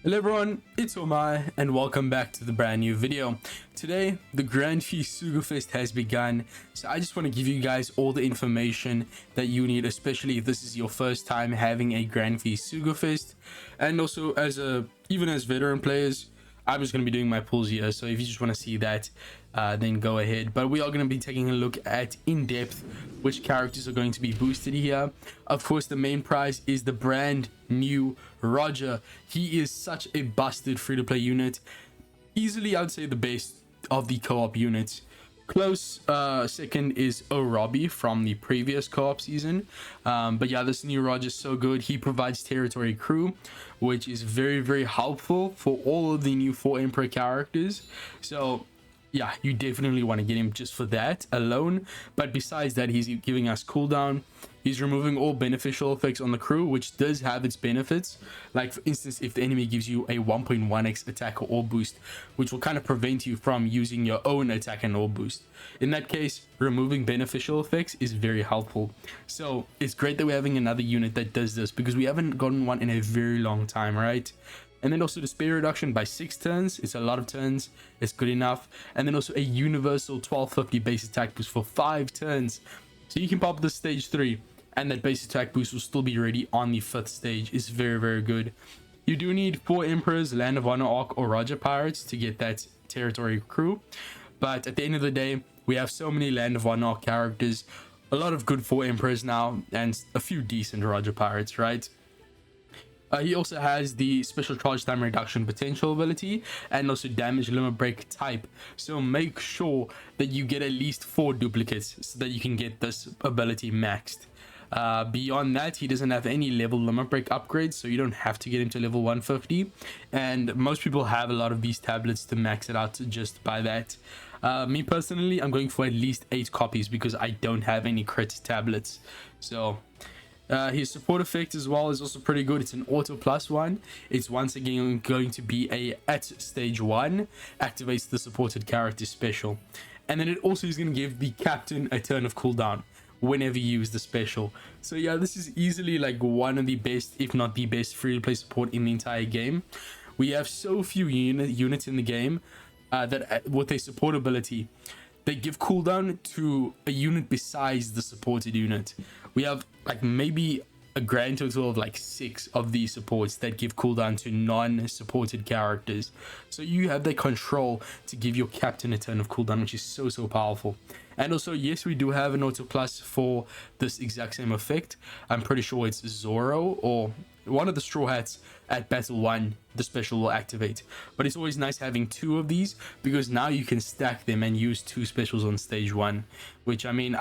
Hello everyone, it's Omae and welcome back to the brand new video. Today, the Grand Feast sugo-fest has begun, so I just want to give you guys all the information that you need, especially if this is your first time having a Grand Feast sugo-fest. And also, even as veteran players, I'm just going to be doing my pulls here, so if you just want to see that, then go ahead. But we are going to be taking a look at in depth which characters are going to be boosted here. Of course, the main prize is the brand new Roger. He is such a busted free-to-play unit. Easily, I would say the best of the co-op units. Close second is Robbie from the previous co-op season. But yeah, this new Roger is so good. He provides territory crew, which is very helpful for all of the new 4 Emperor characters. So yeah, you definitely want to get him just for that alone. But besides that, he's giving us cooldown. He's removing all beneficial effects on the crew, which does have its benefits. Like, for instance, if the enemy gives you a 1.1x attack or orb boost, which will kind of prevent you from using your own attack and orb boost. In that case, removing beneficial effects is very helpful. So it's great that we're having another unit that does this, because we haven't gotten one in a very long time, right? And then also the speed reduction by 6 turns. It's a lot of turns. It's good enough. And then also a universal 1250 base attack boost for 5 turns. So you can pop the stage 3. And that base attack boost will still be ready on the 5th stage. It's very good. You do need 4 Emperors, Land of Honor Arc, or Roger Pirates to get that territory crew. But at the end of the day, we have so many Land of Honor Arc characters, a lot of good 4 Emperors now, and a few decent Roger Pirates, right? He also has the special charge time reduction potential ability and also damage limit break type. So make sure that you get at least 4 duplicates so that you can get this ability maxed. Beyond that, he doesn't have any level limit break upgrades, so you don't have to get him to level 150. And most people have a lot of these tablets to max it out just by that. Me personally, I'm going for at least 8 copies because I don't have any crit tablets. So his support effect as well is also pretty good. It's an auto +1. It's once again going to be at stage 1 activates the supported character special, and then it also is going to give the captain a turn of cooldown whenever you use the special. So yeah, this is easily like one of the best, if not the best, free to play support in the entire game. We have so few units in the game that with a support ability, they give cooldown to a unit besides the supported unit. We have like maybe a grand total of like 6 of these supports that give cooldown to non-supported characters. So you have the control to give your captain a turn of cooldown, which is so powerful. And also, yes, we do have an auto plus for this exact same effect. I'm pretty sure it's Zoro or one of the Straw Hats at Battle 1, the special will activate. But it's always nice having 2 of these, because now you can stack them and use 2 specials on stage 1. Which, I mean,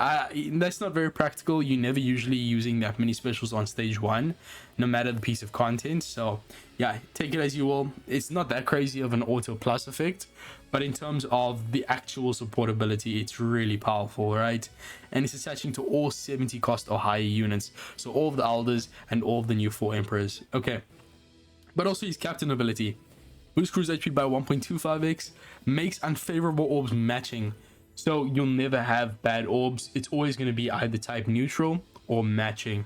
that's not very practical. You're never usually using that many specials on stage 1, no matter the piece of content. So, yeah, take it as you will. It's not that crazy of an auto plus effect, but in terms of the actual support ability, it's really powerful, right? And it's attaching to all 70 cost or higher units, so all of the elders and all of the new 4 emperors. Okay, but also his captain ability boosts crew's HP by 1.25x, makes unfavorable orbs matching, so you'll never have bad orbs. It's always going to be either type neutral or matching.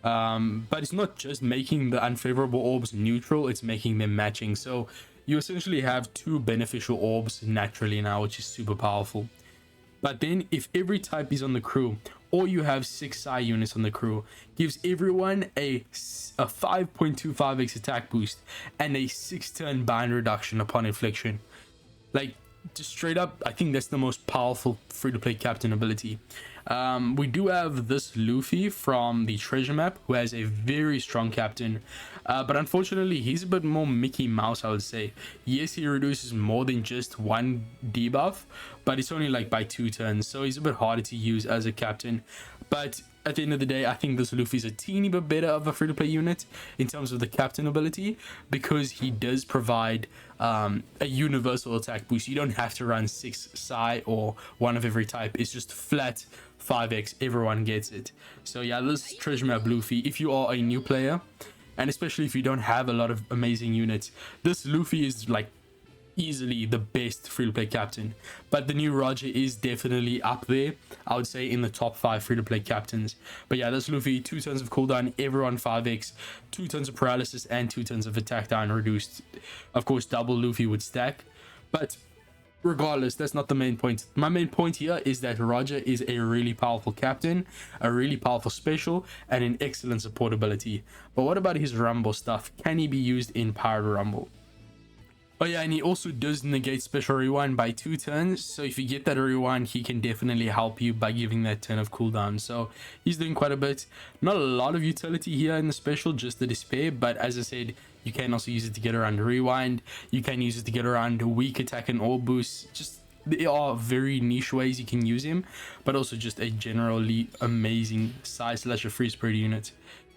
But it's not just making the unfavorable orbs neutral, it's making them matching. So you essentially have 2 beneficial orbs naturally now, which is super powerful. But then if every type is on the crew, or you have 6 psi units on the crew, gives everyone a 5.25x attack boost and a 6 turn bind reduction upon infliction. Like, just straight up, I think that's the most powerful free-to-play captain ability. We do have this Luffy from the treasure map, who has a very strong captain, but unfortunately he's a bit more Mickey Mouse, I would say. Yes, he reduces more than just 1 debuff, but it's only like by 2 turns, so he's a bit harder to use as a captain. But at the end of the day, I think this Luffy is a teeny bit better of a free-to-play unit in terms of the captain ability, because he does provide a universal attack boost. You don't have to run 6 psi or 1 of every type. It's just flat 5x, everyone gets it. So yeah, this treasure map Luffy, if you are a new player, and especially if you don't have a lot of amazing units, this Luffy is like easily the best free-to-play captain. But the new Roger is definitely up there, I would say, in the top 5 free-to-play captains. But yeah, this Luffy, 2 tons of cooldown, everyone 5x, 2 tons of paralysis, and 2 tons of attack down reduced. Of course, double Luffy would stack, but regardless, that's not the main point. My main point here is that Roger is a really powerful captain, a really powerful special, and an excellent support ability. But what about his rumble stuff? Can he be used in Pirate Rumble? Oh yeah, and he also does negate special rewind by 2 turns, so if you get that rewind, he can definitely help you by giving that turn of cooldown. So he's doing quite a bit. Not a lot of utility here in the special, just the despair, but as I said, you can also use it to get around rewind. You can use it to get around weak attack and all boosts. Just, there are very niche ways you can use him, but also just a generally amazing size slash a free spread unit.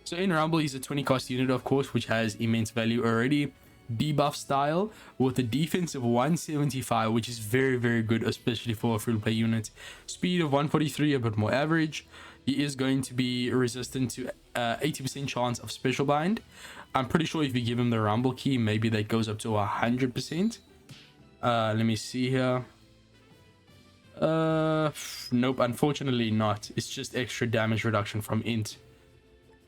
So in Rumble, he's a 20 cost unit, of course, which has immense value already. Debuff style with a defense of 175, which is very, very good, especially for a free-to-play unit. Speed of 143, a bit more average. He is going to be resistant to 80% chance of special bind. I'm pretty sure if you give him the rumble key, maybe that goes up to 100%. Let me see here. Nope, unfortunately not. It's just extra damage reduction from int.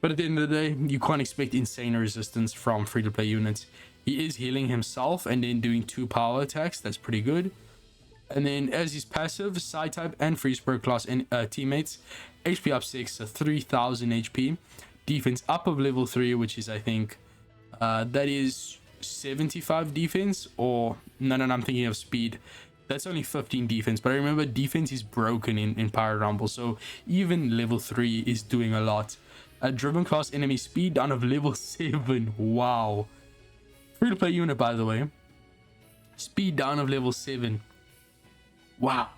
But at the end of the day, you can't expect insane resistance from free-to-play units. He is healing himself and then doing 2 power attacks. That's pretty good. And then as his passive, side type and free spirit class and teammates, HP up 6, so 3000 HP. Defense up of level 3, which is, I think, that is 75 defense. Or, no, I'm thinking of speed. That's only 15 defense. But I remember defense is broken in Pirate Rumble. So even level 3 is doing a lot. A driven class enemy speed down of level 7. Wow. Free to play unit, by the way. Speed down of level 7. Wow.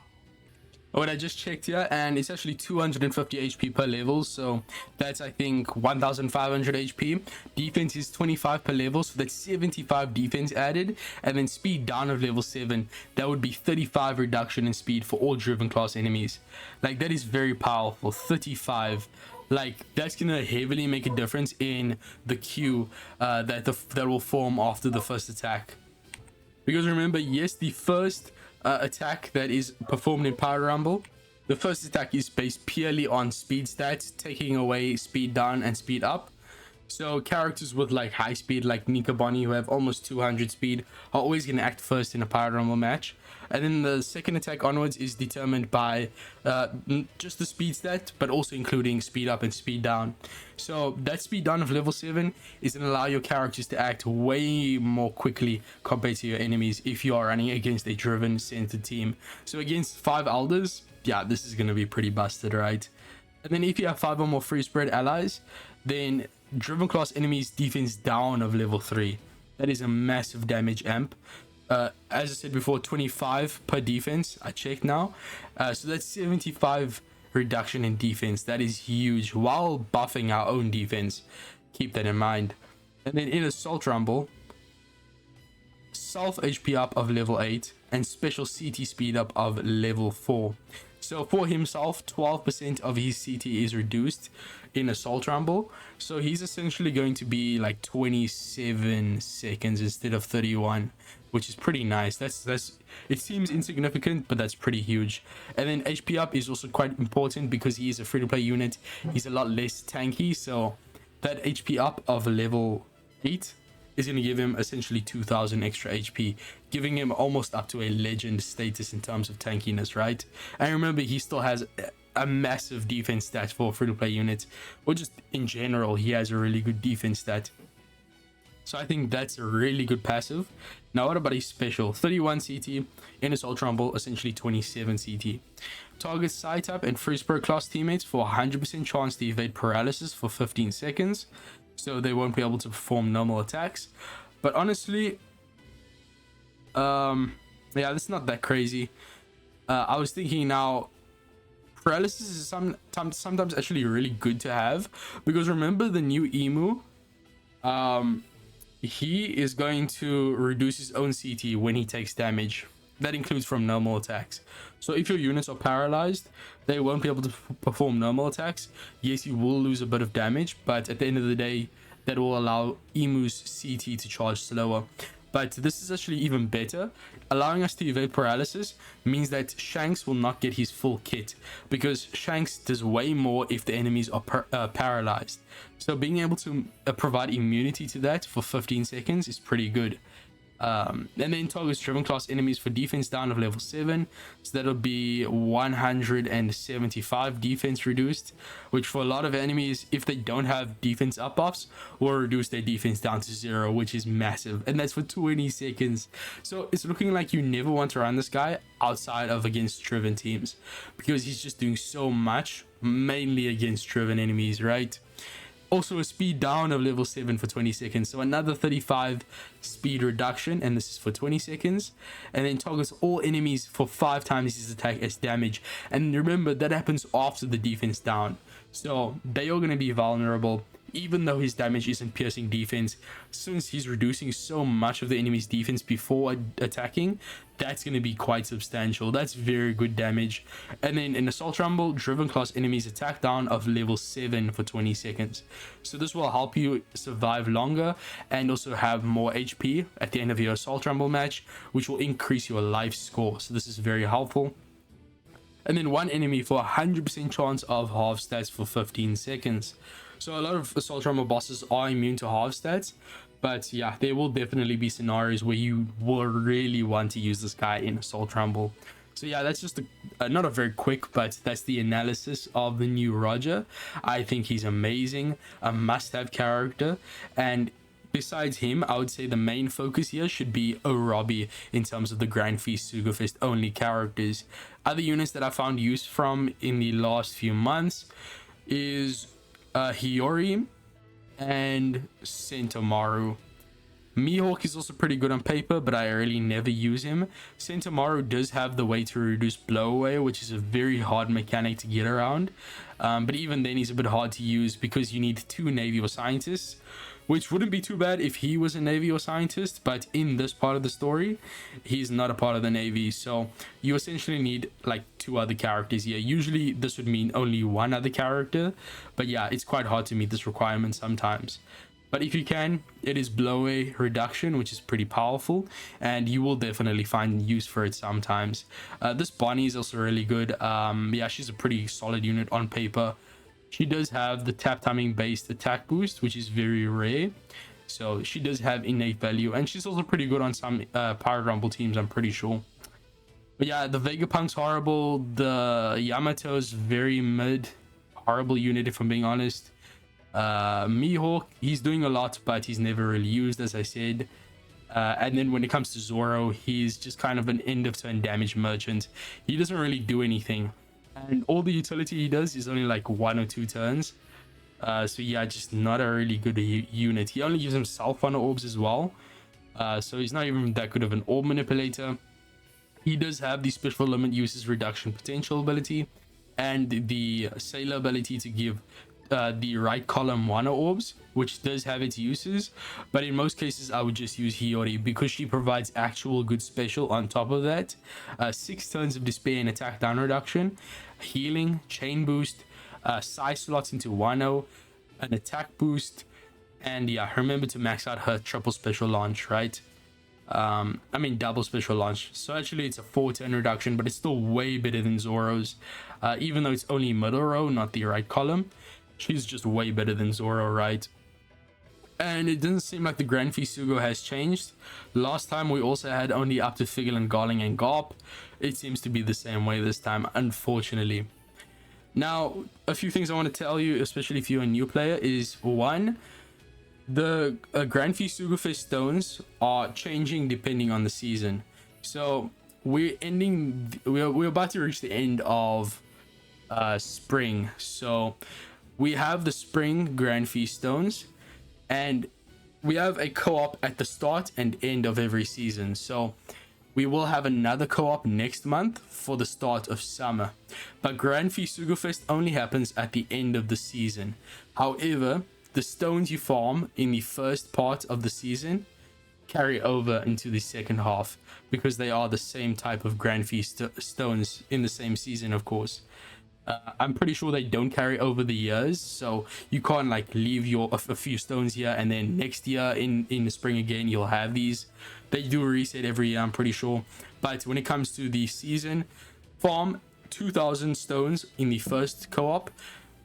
Oh, and I just checked here, and it's actually 250 HP per level, so that's, I think, 1500 HP. Defense is 25 per level, so that's 75 defense added. And then speed down of level 7, that would be 35 reduction in speed for all driven class enemies. Like, that is very powerful. 35. Like, that's gonna heavily make a difference in the queue that will form after the first attack. Because remember, yes, the first attack that is performed in Pirate Rumble, the first attack is based purely on speed stats, taking away speed down and speed up. So characters with like high speed, like Nika Bonnie, who have almost 200 speed, are always going to act first in a Pirate Rumble match. And then the second attack onwards is determined by just the speed stat, but also including speed up and speed down. So that speed down of level 7 is going to allow your characters to act way more quickly compared to your enemies if you are running against a driven centered team. So against 5 elders, yeah, this is going to be pretty busted, right? And then if you have 5 or more free spread allies, then driven class enemies defense down of level 3. That is a massive damage amp. As I said before, 25 per defense. I checked now. So that's 75 reduction in defense. That is huge, while buffing our own defense. Keep that in mind. And then in Assault Rumble, self HP up of level 8 and special CT speed up of level 4. So for himself, 12% of his CT is reduced in Assault Rumble. So he's essentially going to be like 27 seconds instead of 31, which is pretty nice. That's it seems insignificant, but that's pretty huge. And then HP up is also quite important because he is a free-to-play unit. He's a lot less tanky, so that HP up of level 8 is going to give him essentially 2000 extra HP, giving him almost up to a legend status in terms of tankiness, right? And remember, he still has a massive defense stat for free-to-play units, or just in general, he has a really good defense stat. So I think that's a really good passive. Now, what about his special? 31 CT in Assault Rumble, essentially 27 CT. Targets side type and free spirit class teammates for 100% chance to evade paralysis for 15 seconds. So they won't be able to perform normal attacks. But honestly, yeah, that's not that crazy. I was thinking now, paralysis is sometimes actually really good to have, because remember the new Emu, he is going to reduce his own CT when he takes damage. That includes from normal attacks. So if your units are paralyzed, they won't be able to perform normal attacks. Yes, you will lose a bit of damage, but at the end of the day, that will allow Emu's CT to charge slower. but this is actually even better. Allowing us to evade paralysis means that Shanks will not get his full kit, because Shanks does way more if the enemies are paralyzed. So being able to provide immunity to that for 15 seconds is pretty good. And then targets driven class enemies for defense down of level 7, so that'll be 175 defense reduced, which for a lot of enemies, if they don't have defense up buffs, will reduce their defense down to 0, which is massive, and that's for 20 seconds. So it's looking like you never want to run this guy outside of against driven teams, because he's just doing so much, mainly against driven enemies, right? Also a speed down of level 7 for 20 seconds, so another 35 speed reduction, and this is for 20 seconds. And then targets all enemies for 5 times his attack as damage, and remember that happens after the defense down, so they are going to be vulnerable even though his damage isn't piercing defense. Since he's reducing so much of the enemy's defense before attacking, that's going to be quite substantial. That's very good damage. And then in Assault Rumble, driven class enemies attack down of level 7 for 20 seconds. So this will help you survive longer and also have more HP at the end of your Assault Rumble match, which will increase your life score. So this is very helpful. And then one enemy for 100% chance of half stats for 15 seconds. So a lot of Assault Rumble bosses are immune to half stats, but yeah, there will definitely be scenarios where you will really want to use this guy in Assault Rumble. So yeah, that's just not a very quick, but that's the analysis of the new Roger. I think he's amazing, a must-have character, and besides him, I would say the main focus here should be Robbie in terms of the Grand Feast sugo-fest only characters. Other units that I found use from in the last few months is Hiyori and Sentomaru. Mihawk is also pretty good on paper, but I really never use him. Sentomaru does have the way to reduce blowaway, which is a very hard mechanic to get around. But even then, he's a bit hard to use because you need 2 Navy or scientists, which wouldn't be too bad if he was a Navy or scientist, but in this part of the story, he's not a part of the Navy, so you essentially need like 2 other characters here. Usually this would mean only 1 other character, but yeah, it's quite hard to meet this requirement sometimes. But if you can, it is blowaway reduction, which is pretty powerful, and you will definitely find use for it sometimes. This Bonnie is also really good. Yeah, she's a pretty solid unit on paper. She does have the tap timing based attack boost, which is very rare, so she does have innate value, and she's also pretty good on some Pirate Rumble teams, I'm pretty sure. But yeah, the Vegapunk's horrible, the Yamato's very mid, horrible unit if I'm being honest. Mihawk, he's doing a lot, but he's never really used, as I said. And then when it comes to Zoro, he's just kind of an end of turn damage merchant. He doesn't really do anything, and all the utility he does is only like 1 or 2 turns. So yeah, just not a really good unit. He only gives himself 1 orbs as well, so he's not even that good of an orb manipulator. He does have the special limit uses reduction potential ability and the sailor ability to give the right column 1 orbs, which does have its uses, but in most cases I would just use Hiyori because she provides actual good special on top of that. 6 turns of despair and attack down reduction, healing, chain boost, size slots into 1-0, an attack boost, and yeah, remember to max out her triple special launch, right? I mean double special launch, so actually it's a 4-turn reduction, but it's still way better than Zoro's. Even though it's only middle row, not the right column, she's just way better than Zoro, right? And it doesn't seem like the Grand Feast Sugo has changed. Last time we also had only up to Figurlin, Garling, and Garp. It seems to be the same way this time, unfortunately. Now, a few things I want to tell you, especially if you're a new player, is 1, the Grand Feast sugo-fest stones are changing depending on the season. So we're about to reach the end of spring, so we have the spring Grand Feast stones, and we have a co-op at the start and end of every season. So we will have another co-op next month for the start of summer, but Grand Feast sugo-fest only happens at the end of the season. However, the stones you farm in the first part of the season carry over into the second half because they are the same type of Grand Feast stones in the same season, of course. I'm pretty sure they don't carry over the years, so you can't like leave your a few stones here and then next year in the spring again you'll have these. They do a reset every year, I'm pretty sure. But when it comes to the season, farm 2,000 stones in the first co-op,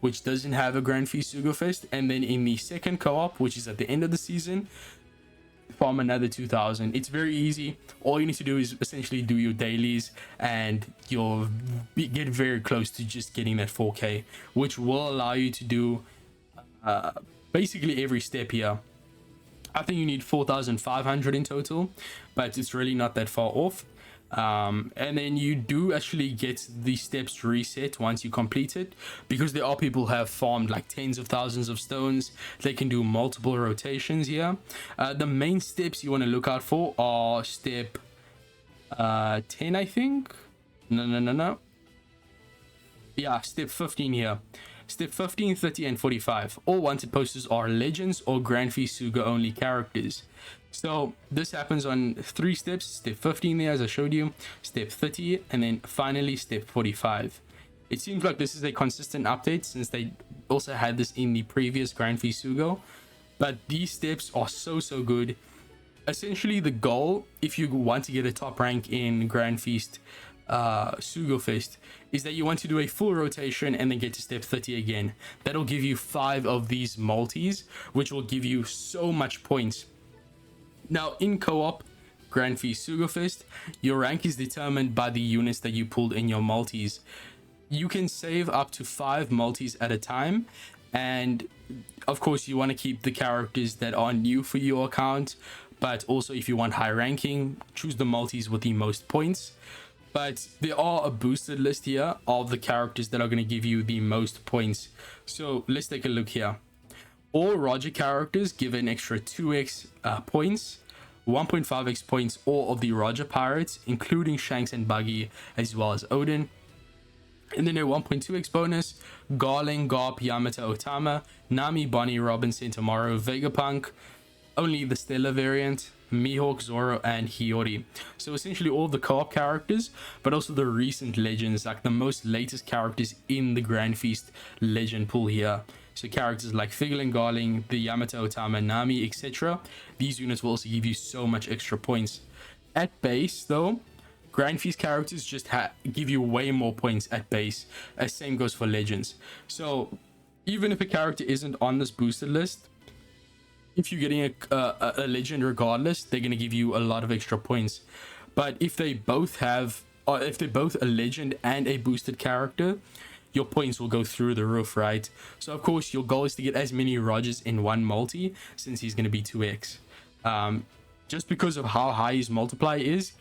which doesn't have a Grand Feast sugo-fest, and then in the second co-op, which is at the end of the season, farm another 2,000. It's very easy. All you need to do is essentially do your dailies and you'll get very close to just getting that 4k, which will allow you to do basically every step here. I think you need 4,500 in total, but it's really not that far off. And then you do actually get the steps reset once you complete it, because there are people who have farmed like tens of thousands of stones. They can do multiple rotations here. The main steps you want to look out for are step 10, I think. No. Yeah, step 15 here. Step 15, 30, and 45. All wanted posters are legends or Grand Feast Sugo only characters. So this happens on 3 steps. Step 15 there, as I showed you, step 30, and then finally step 45. It seems like this is a consistent update since they also had this in the previous Grand Feast Sugo, but these steps are so good. Essentially the goal, if you want to get a top rank in Grand Feast sugo-fest, is that you want to do a full rotation and then get to step 30 again. That'll give you 5 of these multis, which will give you so much points. Now in co-op Grand Feast sugo-fest, your rank is determined by the units that you pulled in your multis. You can save up to 5 multis at a time, and of course you want to keep the characters that are new for your account, but also if you want high ranking, choose the multis with the most points. But there are a boosted list here of the characters that are going to give you the most points. So let's take a look here. All Roger characters give an extra 2x points, 1.5x points all of the Roger pirates, including Shanks and Buggy, as well as Odin. And then a 1.2x bonus, Garling, Garp, Yamato, Otama, Nami, Bonnie, Robin, Centauro, Vegapunk, only the Stellar variant, Mihawk, Zoro, and Hiyori. So essentially all the co-op characters, but also the recent legends, like the most latest characters in the Grand Feast legend pool here. So characters like Figlin, Garling, the Yamato, Otama, Nami, etc. These units will also give you so much extra points. At base though, Grand Feast characters just give you way more points at base, as same goes for legends. So even if a character isn't on this boosted list, if you're getting a legend regardless, they're going to give you a lot of extra points. But if they both have, or if they're both a legend and a boosted character, your points will go through the roof, right? So of course your goal is to get as many Rogers in one multi, since he's going to be 2x. Just because of how high his multiplier is,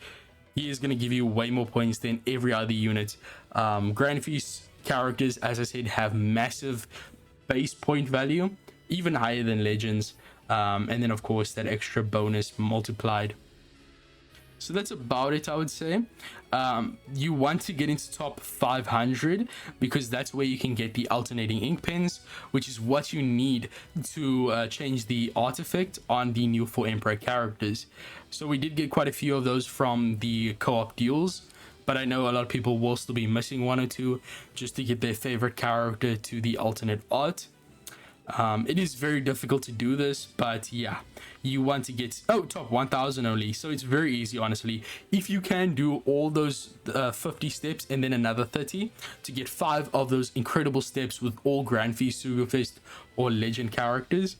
he is going to give you way more points than every other unit. Grand Feast characters, as I said, have massive base point value, even higher than legends. And then of course that extra bonus multiplied. So that's about it, I would say. You want to get into top 500 because that's where you can get the alternating ink pens, which is what you need to change the artifact on the new 4 Emperor characters. So we did get quite a few of those from the co-op deals, but I know a lot of people will still be missing 1 or 2 just to get their favorite character to the alternate art. It is very difficult to do this, but yeah, you want to get top 1000 only, so it's very easy, honestly. If you can do all those 50 steps and then another 30 to get 5 of those incredible steps with all Grand Feast, sugo-fest, or legend characters,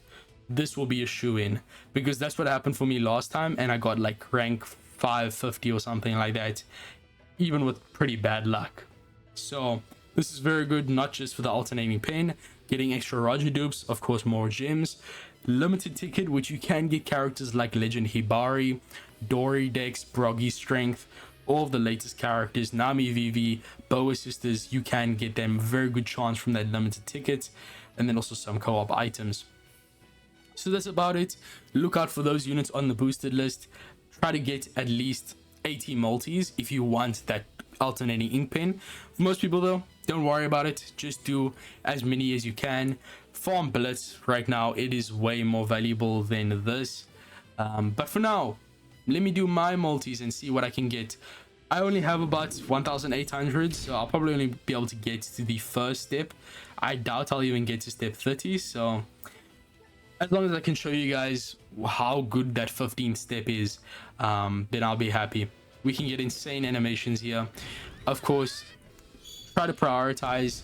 this will be a shoe-in, because that's what happened for me last time, and I got like rank 550 or something like that, even with pretty bad luck. So this is very good, not just for the alternating pen, getting extra Roger dupes, of course more gems, limited ticket, which you can get characters like Legend Hibari, Dory Dex, Broggy Strength, all of the latest characters, Nami, Vivi, Boa Sisters, you can get them, very good chance from that limited ticket, and then also some co-op items. So that's about it. Look out for those units on the boosted list. Try to get at least 80 multis if you want that alternating ink pen. For most people though, don't worry about it, just do as many as you can. Farm billets right now, it is way more valuable than this, but for now let me do my multis and see what I can get. I only have about 1800, so I'll probably only be able to get to the first step. I doubt I'll even get to step 30, so as long as I can show you guys how good that 15th step is, then I'll be happy. We can get insane animations here. Of course, try to prioritize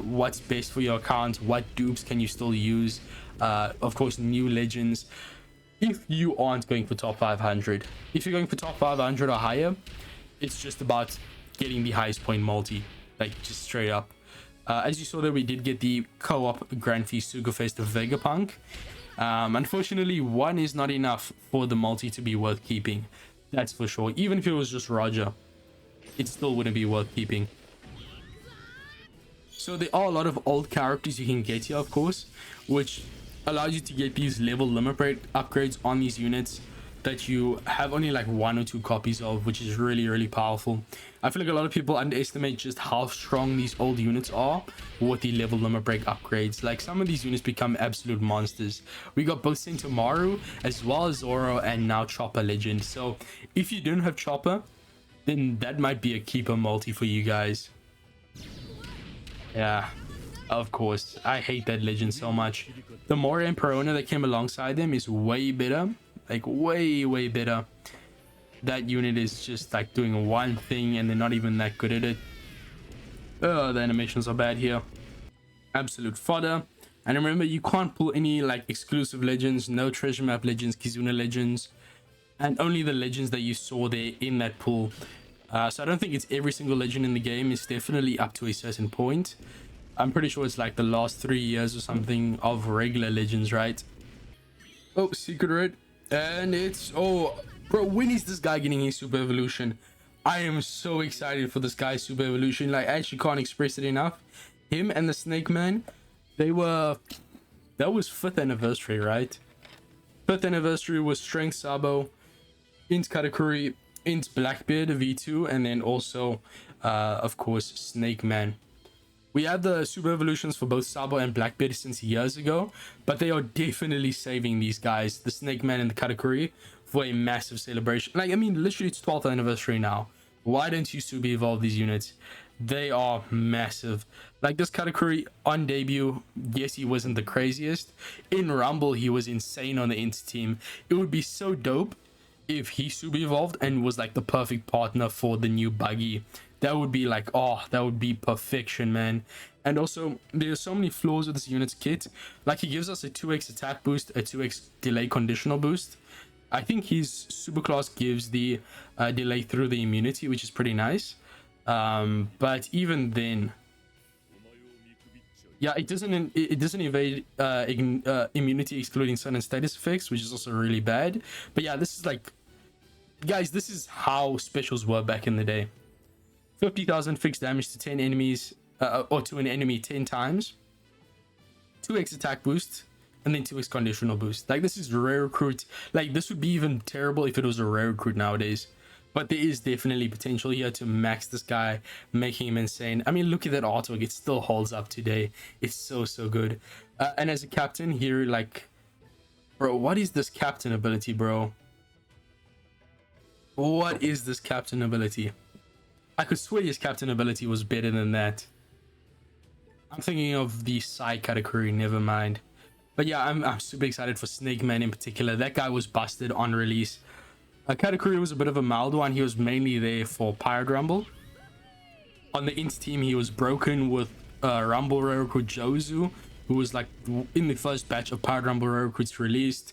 what's best for your account, what dupes can you still use, of course new legends. If you aren't going for top 500, if you're going for top 500 or higher, it's just about getting the highest point multi, like just straight up. As you saw there, we did get the co-op Grand Fee sugo-fest Vegapunk. Unfortunately, one is not enough for the multi to be worth keeping, that's for sure. Even if it was just Roger, it still wouldn't be worth keeping. So there are a lot of old characters you can get here, of course, which allows you to get these level limit break upgrades on these units that you have only like 1 or 2 copies of, which is really powerful. I feel like a lot of people underestimate just how strong these old units are with the level limit break upgrades. Like some of these units become absolute monsters. We got both Sentomaru as well as Zoro and now Chopper Legend. So if you don't have Chopper, then that might be a keeper multi for you guys. Yeah, of course, I hate that legend so much. The Mori and Perona that came alongside them is way better, like way better. That unit is just like doing one thing and they're not even that good at it. Oh, the animations are bad here. Absolute fodder. And remember, you can't pull any like exclusive legends, no treasure map legends, Kizuna legends, and only the legends that you saw there in that pool. So I don't think it's every single legend in the game. It's definitely up to a certain point. I'm pretty sure it's like the last 3 years or something of regular legends, right? Oh, secret red. And it's, oh bro, when is this guy getting his super evolution? I am so excited for this guy's super evolution. Like, I actually can't express it enough. Him and the Snake Man, they were, that was 5th anniversary, right? 5th anniversary was Strength Sabo, Int Katakuri, Int Blackbeard V2, and then also of course Snake Man. We had the super evolutions for both Sabo and Blackbeard since years ago, but they are definitely saving these guys, the Snake Man and the Katakuri, for a massive celebration. Like, I mean, literally it's 12th anniversary now. Why don't you super evolve these units? They are massive. Like this Katakuri on debut, yes, he wasn't the craziest. In Rumble, he was insane on the Int team. It would be so dope if he super evolved and was like the perfect partner for the new buggy. That would be like, oh, that would be perfection, man. And also, there's so many flaws with this unit's kit. Like, he gives us a 2x attack boost, a 2x delay conditional boost. I think his super class gives the delay through the immunity, which is pretty nice. But even then, yeah, it doesn't evade immunity excluding sun and status effects, which is also really bad. But yeah, this is like, guys, this is how specials were back in the day. 50,000 fixed damage to 10 enemies, or to an enemy 10 times, 2x attack boost, and then 2x conditional boost. Like, this is rare recruit. Like, this would be even terrible if it was a rare recruit nowadays. But there is definitely potential here to max this guy, making him insane. I mean, look at that artwork. It still holds up today. It's so good. And as a captain here, like, bro, what is this captain ability, bro? What is this captain ability? I could swear his captain ability was better than that. I'm thinking of the side category, never mind. But yeah, I'm super excited for Snake Man in particular. That guy was busted on release. Katakuri was a bit of a mild one. He was mainly there for Pirate Rumble. On the Int team, he was broken with Rumble Rare Recruit Jozu, who was like in the first batch of Pirate Rumble Rare Recruits released.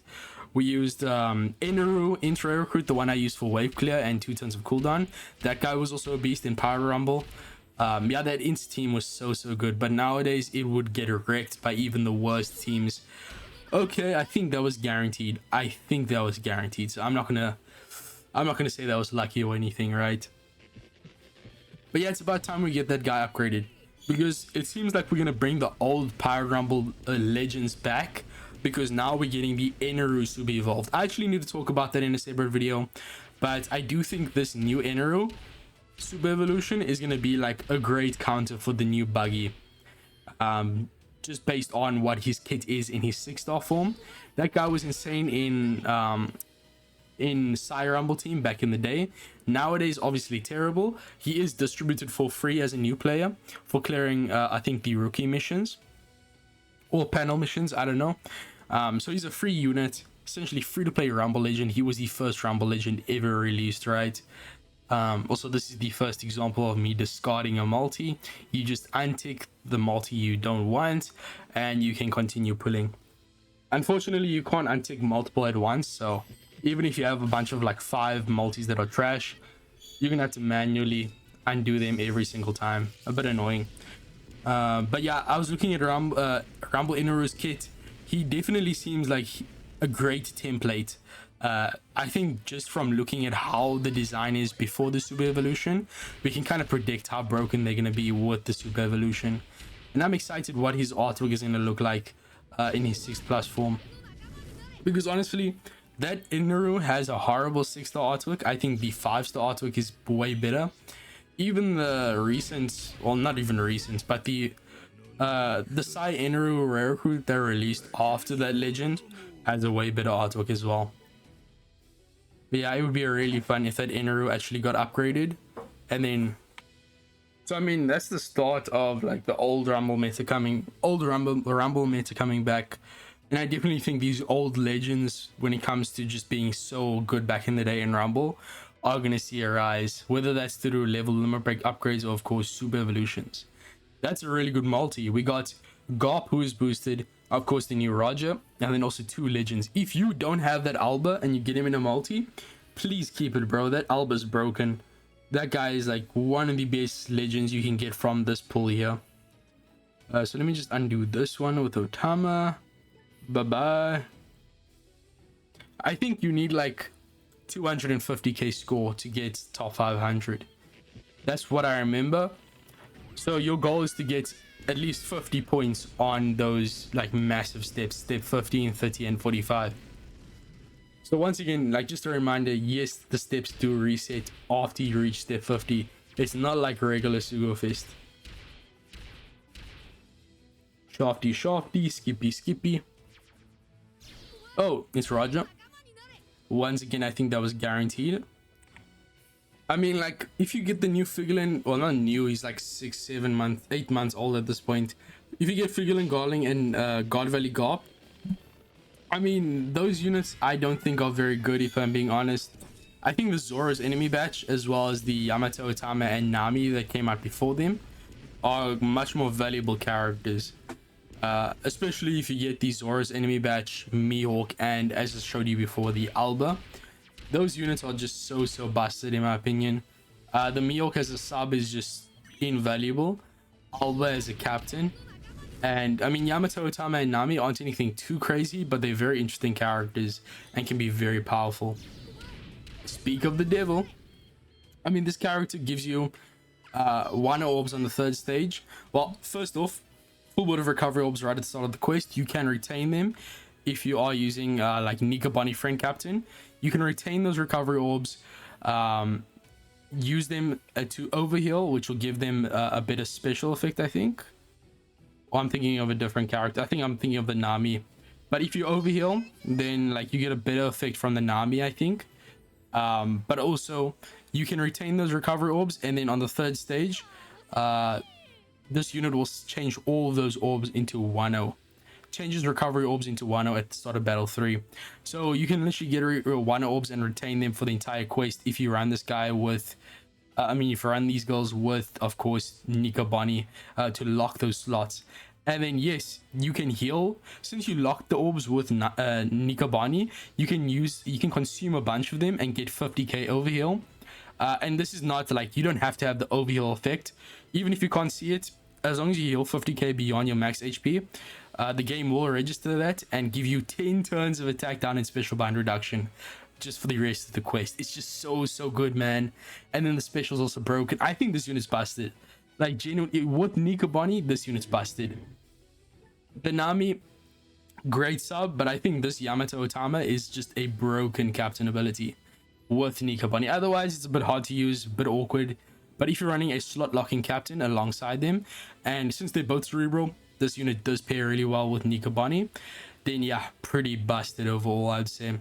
We used Eneru Int Rare Recruit, the one I used for Wave Clear and 2 tons of cooldown. That guy was also a beast in Pirate Rumble. Yeah, that Int team was so good, but nowadays it would get wrecked by even the worst teams. Okay, I think that was guaranteed. So I'm not gonna say that was lucky or anything, right? But yeah, it's about time we get that guy upgraded, because it seems like we're gonna bring the old Pirate Rumble legends back, because now we're getting the Eneru super evolved. I actually need to talk about that in a separate video, but I do think this new Eneru super evolution is gonna be like a great counter for the new buggy, just based on what his kit is in his 6-star form. That guy was insane in in Psy Rumble team back in the day. Nowadays, obviously terrible. He is distributed for free as a new player for clearing, I think, the rookie missions or panel missions. I don't know. So he's a free unit, essentially free to play Rumble Legend. He was the first Rumble Legend ever released, right? Also, this is the first example of me discarding a multi. You just untick the multi you don't want, and you can continue pulling. Unfortunately, you can't untick multiple at once, so even if you have a bunch of like 5 multis that are trash, you're gonna have to manually undo them every single time. A bit annoying. But yeah, I was looking at Rumble Inaru's kit. He definitely seems like a great template. I think just from looking at how the design is before the Super Evolution, we can kind of predict how broken they're going to be with the Super Evolution. And I'm excited what his artwork is going to look like in his 6+ form. Because honestly, that Inaru has a horrible 6-star artwork. I think the 5-star artwork is way better. Even the recent, well, not even recent, but the Psy Inaru rare recruit that released after that legend has a way better artwork as well. But yeah, it would be really fun if that Inaru actually got upgraded. And then, so I mean, that's the start of like the old Rumble meta coming back. And I definitely think these old legends, when it comes to just being so good back in the day in Rumble, are going to see a rise, whether that's through level limit break upgrades or of course super evolutions. That's a really good multi. We got Garp, who is boosted, of course the new Roger, and then also 2 legends. If you don't have that Alba and you get him in a multi, please keep it, bro. That Alba's broken. That guy is like one of the best legends you can get from this pull here. So let me just undo this one with Otama. Bye-bye. I think you need like 250k score to get top 500. That's what I remember. So your goal is to get at least 50 points on those like massive steps, step 15, 30 and 45. So once again, like just a reminder, yes, the steps do reset after you reach step 50. It's not like regular sugo-fest. Shafty, skippy. Oh, it's Roger. Once again, I think that was guaranteed. I mean, like, if you get the new Figurlin, well, not new, he's like 8 months old at this point. If you get Figurlin, Garling, and God Valley Garp, I mean, those units I don't think are very good, if I'm being honest. I think the Zoro's enemy batch, as well as the Yamato, Otama, and Nami that came out before them, are much more valuable characters. Especially if you get the Zoro's enemy batch, Mihawk, and as I showed you before, the Alba. Those units are just so busted in my opinion. The Mihawk as a sub is just invaluable. Alba as a captain. And I mean, Yamato, Otama, and Nami aren't anything too crazy, but they're very interesting characters and can be very powerful. Speak of the devil. I mean, this character gives you 1 orbs on the 3rd stage. Well, first off, full board of recovery orbs right at the start of the quest. You can retain them if you are using like Nikabani friend captain. You can retain those recovery orbs, use them to overheal, which will give them a better special effect, I think. Or I'm thinking of a different character. I think I'm thinking of the Nami. But if you overheal, then like you get a better effect from the Nami, I think. But also you can retain those recovery orbs, and then on the 3rd stage, this unit will change all of those orbs into 1-0. Changes recovery orbs into 1-0 at the start of battle 3. So you can literally get 1 orbs and retain them for the entire quest if you run this guy with if you run these girls with, of course, Nikabani to lock those slots. And then yes, you can heal. Since you locked the orbs with Nikabani, you can consume a bunch of them and get 50k overheal. And this is not like, you don't have to have the overheal effect. Even if you can't see it, as long as you heal 50k beyond your max HP, the game will register that and give you 10 turns of attack down and special bind reduction just for the rest of the quest. It's just so good, man. And then the special's also broken. I think this unit's busted. Like, genuinely, with Nikabani, this unit's busted. The Nami, great sub, but I think this Yamato Otama is just a broken captain ability with Nikabani. Otherwise, it's a bit hard to use, a bit awkward. But if you're running a slot locking captain alongside them, and since they're both cerebral, this unit does pair really well with Nikabani, then yeah, pretty busted overall, I'd say.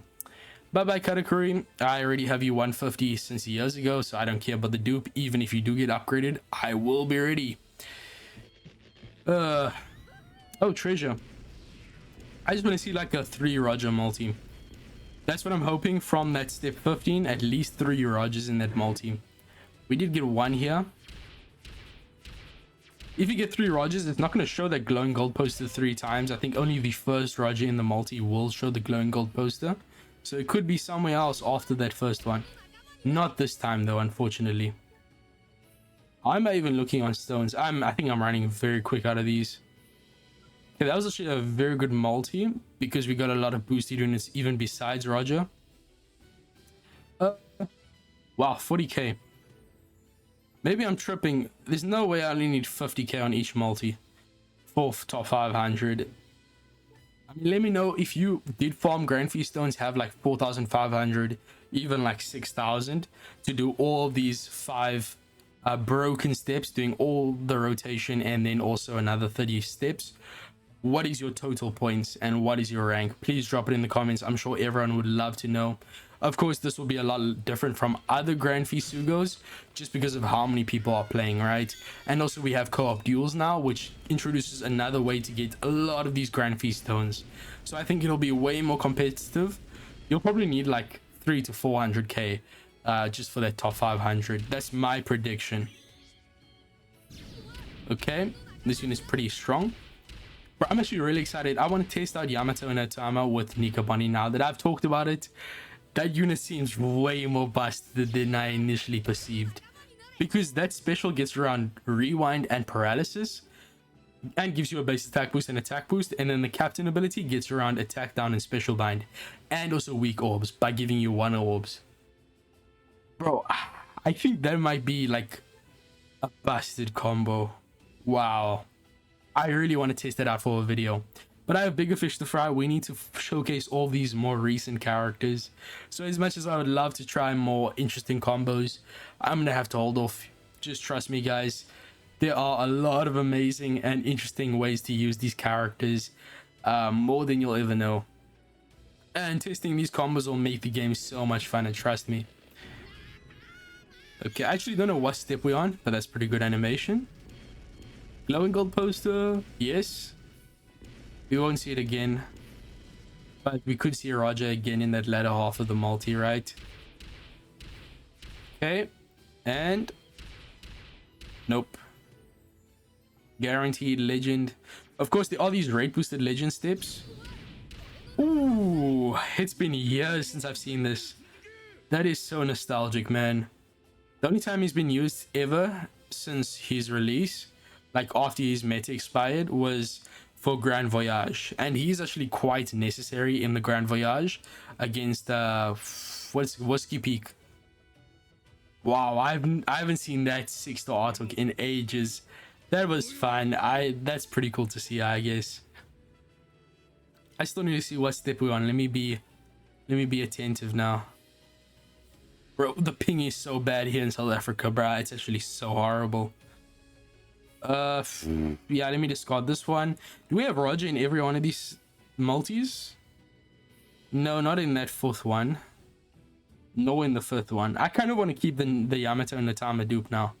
Bye-bye, Katakuri. I already have you 150 since years ago, so I don't care about the dupe. Even if you do get upgraded, I will be ready. Oh, treasure. I just want to see like a 3 Roger multi. That's what I'm hoping from that step 15. At least 3 Rogers in that multi. We did get 1 here. If you get 3 Rogers, it's not going to show that glowing gold poster 3 times. I think only the first Roger in the multi will show the glowing gold poster. So it could be somewhere else after that first one. Not this time though, unfortunately. I'm even looking on stones. I think I'm running very quick out of these. Okay, that was actually a very good multi because we got a lot of boosted units even besides Roger. Wow, 40k. Maybe I'm tripping. There's no way I only need 50k on each multi for top 500. I mean, let me know if you did farm Grand Fee stones, have like 4,500, even like 6,000 to do all these 5 broken steps, doing all the rotation and then also another 30 steps. What is your total points and what is your rank? Please drop it in the comments. I'm sure everyone would love to know. Of course, this will be a lot different from other Grand Fee Sugos just because of how many people are playing, right? And also we have co-op duels now, which introduces another way to get a lot of these Grand Fee stones. So I think it'll be way more competitive. You'll probably need like 3 to 400k just for that top 500. That's my prediction. Okay, this unit is pretty strong. But I'm actually really excited. I want to test out Yamato and Otama with Nikabani now that I've talked about it. That unit seems way more busted than I initially perceived. Because that special gets around rewind and paralysis. And gives you a base attack boost and attack boost. And then the captain ability gets around attack down and special bind. And also weak orbs by giving you 1 orbs. Bro, I think that might be like a busted combo. Wow. I really want to test that out for a video. But I have bigger fish to fry. We need to showcase all these more recent characters. So as much as I would love to try more interesting combos, I'm going to have to hold off. Just trust me, guys. There are a lot of amazing and interesting ways to use these characters. More than you'll ever know. And testing these combos will make the game so much fun, and trust me. Okay, I actually don't know what step we're on, but that's pretty good animation. Glowing gold poster, yes. We won't see it again, but we could see Roger again in that latter half of the multi, right? Okay, and nope. Guaranteed legend. Of course, there are these rate boosted legend steps. Ooh, it's been years since I've seen this. That is so nostalgic, man. The only time he's been used ever since his release, like after his meta expired, was for Grand Voyage, and he's actually quite necessary in the Grand Voyage against what's Whiskey Peak. Wow, I haven't seen that 6-star artwork in ages. That was fun. That's pretty cool to see, I guess. I still need to see what step we're on. Let me be attentive now. Bro, the ping is so bad here in South Africa, bro. It's actually so horrible. Yeah, let me discard this one. Do we have Roger in every one of these multis? No, not in that 4th one. Nor in the 5th one. I kind of want to keep the Yamato and Otama dupe now,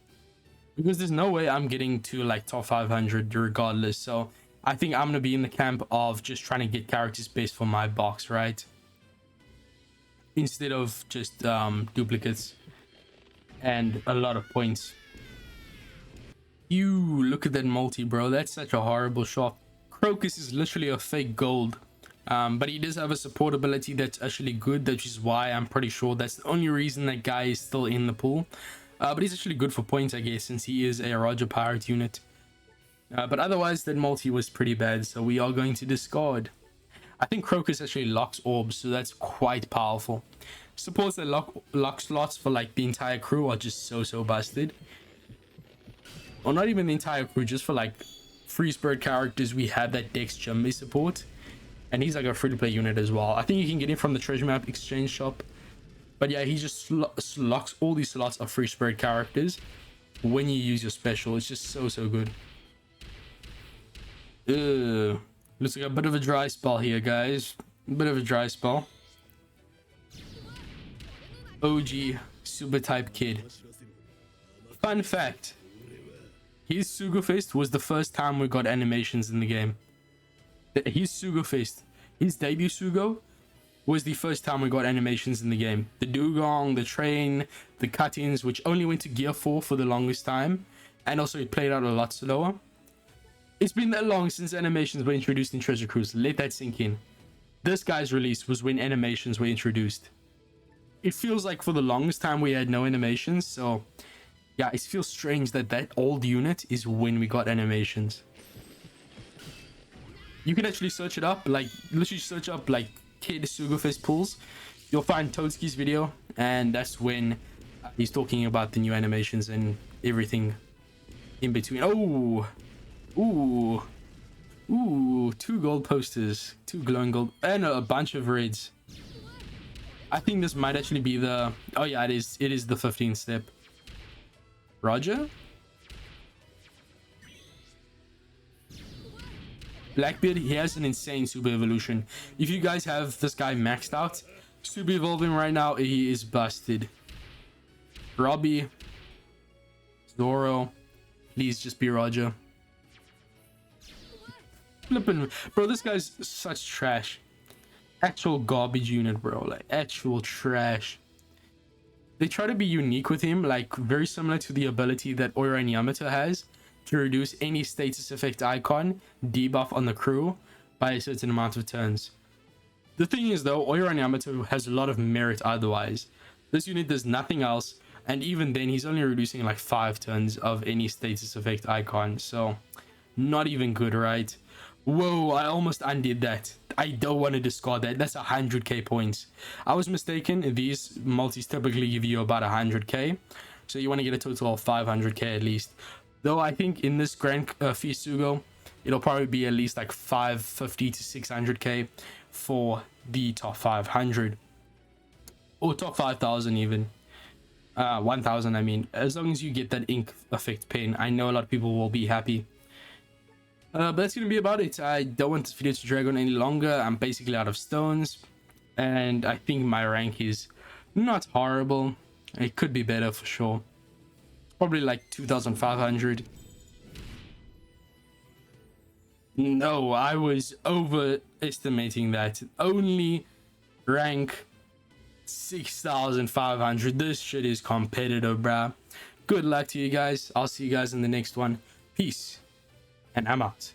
because there's no way I'm getting to like top 500 regardless. So I think I'm gonna be in the camp of just trying to get characters based for my box, right? Instead of just duplicates and a lot of points. You look at that multi, bro. That's such a horrible shot. Crocus is literally a fake gold, but he does have a support ability that's actually good, which is why I'm pretty sure that's the only reason that guy is still in the pool. But he's actually good for points, I guess, since he is a Roger pirate unit. But otherwise that multi was pretty bad, so we are going to discard. I think Crocus actually locks orbs, so that's quite powerful. Supports that lock slots for like the entire crew are just so busted. Or not even the entire crew, just for like free spirit characters we have that Dex Jimmy support. And he's like a free-to-play unit as well. I think you can get him from the treasure map exchange shop. But yeah, he just locks all these slots of free spirit characters when you use your special. It's just so good. Looks like a bit of a dry spell here, guys. A bit of a dry spell. OG super type kid. Fun fact, his sugo-fest was the first time we got animations in the game. His sugo-fest, his debut sugo, was the first time we got animations in the game. The dugong, the train, the cut-ins, which only went to gear 4 for the longest time, and also it played out a lot slower. It's been that long since animations were introduced in Treasure Cruise. Let that sink in. This guy's release was when animations were introduced. It feels like for the longest time we had no animations, so yeah, it feels strange that that old unit is when we got animations. You can actually search it up, like literally search up like kid sugo-fest pools. You'll find Toadski's video, and that's when he's talking about the new animations and everything in between. Oh, ooh, 2 gold posters, 2 glowing gold, and a bunch of reds. I think this might actually be the, oh yeah, it is the 15th step. Roger. Blackbeard, he has an insane super evolution. If you guys have this guy maxed out, super evolving right now, he is busted. Robbie, Zoro, please just be Roger. Flippin', bro, this guy's such trash. Actual garbage unit, bro, like actual trash. They try to be unique with him, like very similar to the ability that Oira and Yamato has, to reduce any status effect icon debuff on the crew by a certain amount of turns. The thing is though, Oira and Yamato has a lot of merit otherwise. This unit does nothing else, and even then he's only reducing like 5 turns of any status effect icon, so not even good, right? Whoa, I almost undid that. I don't want to discard that. That's 100k points. I was mistaken. These multis typically give you about 100k, so you want to get a total of 500k at least. Though I think in this Grand Feast Sugo, it'll probably be at least like 550 to 600k for the top 500. Or top 5,000 even. 1,000 I mean. As long as you get that ink effect pen, I know a lot of people will be happy. But that's gonna be about it. I don't want this video to drag on any longer. I'm basically out of stones. And I think my rank is not horrible. It could be better for sure. Probably like 2,500. No, I was overestimating that. Only rank 6,500. This shit is competitive, bruh. Good luck to you guys. I'll see you guys in the next one. Peace. And I'm out.